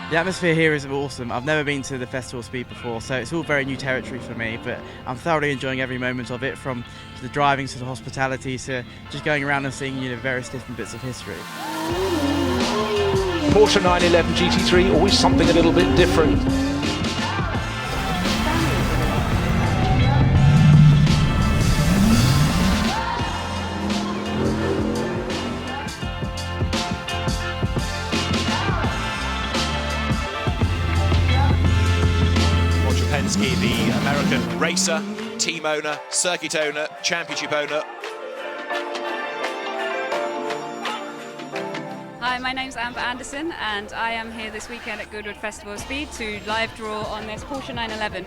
The atmosphere here is awesome. I've never been to the Festival of Speed before, so it's all very new territory for me, but I'm thoroughly enjoying every moment of it, from the driving to the hospitality to just going around and seeing various different bits of history. Porsche 911 GT3, always something a little bit different. The American racer, team owner, circuit owner, championship owner. Hi, my name's Amber Anderson and I am here this weekend at Goodwood Festival of Speed to live draw on this Porsche 911.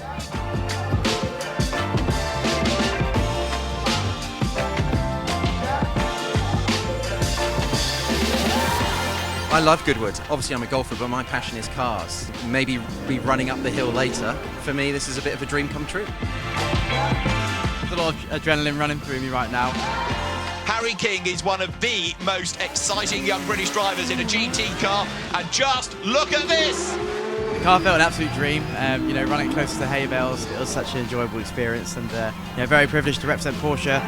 I love Goodwood. Obviously I'm a golfer, but my passion is cars. Maybe be running up the hill later. For me, this is a bit of a dream come true. There's a lot of adrenaline running through me right now. Harry King is one of the most exciting young British drivers in a GT car, and just look at this! The car felt an absolute dream. Running close to the hay bales, it was such an enjoyable experience, and very privileged to represent Porsche.